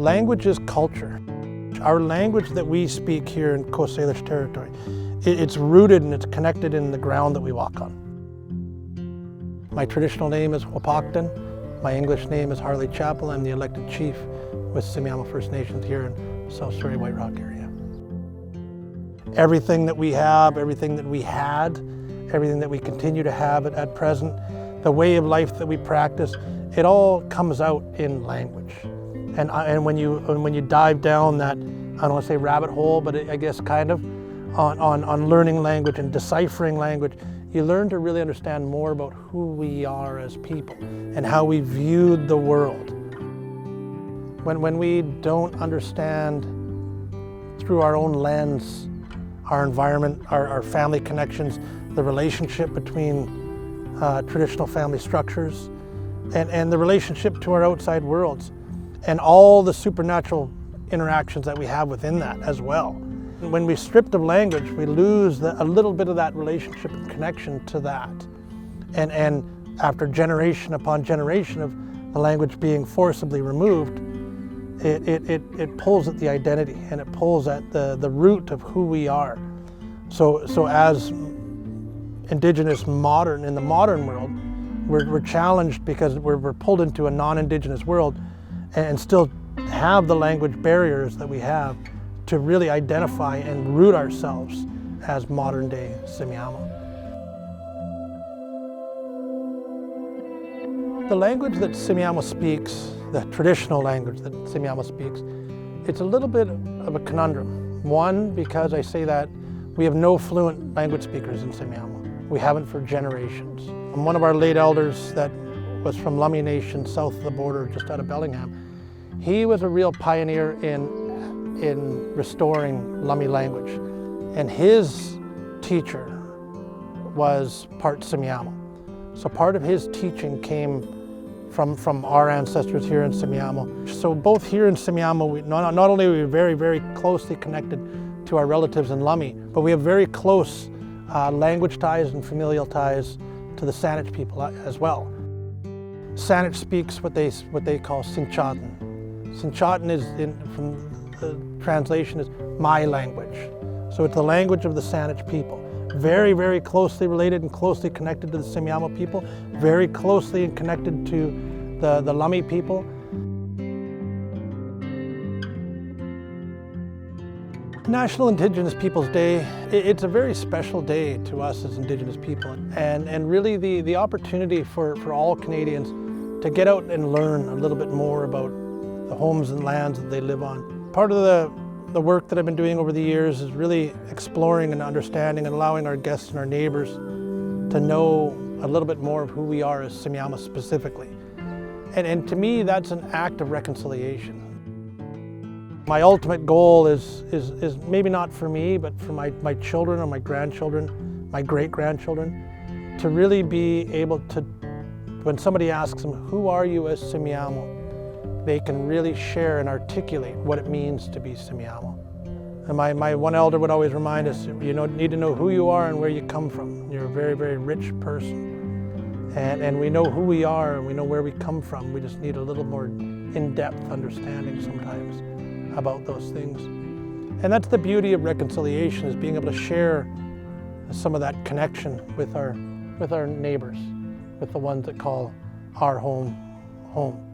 Language is culture. Our language that we speak here in Coast Salish territory, it's rooted and it's connected in the ground that we walk on. My traditional name is Wapakton. My English name is Harley Chappell. I'm the elected chief with Semiahmoo First Nation here in South Surrey White Rock area. Everything that we have, everything that we had, everything that we continue to have at present, the way of life that we practice, it all comes out in language. And when you dive down that, I don't want to say rabbit hole, but I guess kind of, on learning language and deciphering language, you learn to really understand more about who we are as people and how we viewed the world. When we don't understand through our own lens, our environment, our family connections, the relationship between traditional family structures, and the relationship to our outside worlds, and all the supernatural interactions that we have within that as well. When we're stripped of language, we lose a little bit of that relationship and connection to that. And after generation upon generation of the language being forcibly removed, it pulls at the identity and it pulls at the root of who we are. So as Indigenous modern, in the modern world, we're challenged because we're pulled into a non-Indigenous world and still have the language barriers that we have to really identify and root ourselves as modern day Semiahmoo. The language that Semiahmoo speaks, the traditional language that Semiahmoo speaks, it's a little bit of a conundrum. One, because I say that we have no fluent language speakers in Semiahmoo. We haven't for generations. And one of our late elders that was from Lummi Nation, south of the border, just out of Bellingham, he was a real pioneer in restoring Lummi language. And his teacher was part Semiahmoo. So part of his teaching came from our ancestors here in Semiahmoo. So both here in Semiahmoo, not only are we very, very closely connected to our relatives in Lummi, but we have very close language ties and familial ties to the Salish people as well. Salish speaks what they call Sinchatan. Sinchatan is, from the translation, is my language. So it's the language of the Salish people. Very, very closely related and closely connected to the Semiahmoo people, very closely and connected to the Lummi people. National Indigenous Peoples Day, it's a very special day to us as Indigenous people, and really the opportunity for all Canadians to get out and learn a little bit more about the homes and lands that they live on. Part of the work that I've been doing over the years is really exploring and understanding and allowing our guests and our neighbors to know a little bit more of who we are as Semiahmoo specifically. And to me, that's an act of reconciliation. My ultimate goal is maybe not for me, but for my children or my grandchildren, my great-grandchildren, to really be able to, when somebody asks them, who are you as Semiahmoo? They can really share and articulate what it means to be Semiahmoo. And my one elder would always remind us, you need to know who you are and where you come from. You're a very, very rich person. And we know who we are and we know where we come from. We just need a little more in-depth understanding sometimes about those things. And that's the beauty of reconciliation, is being able to share some of that connection with our neighbors, with the ones that call our home, home.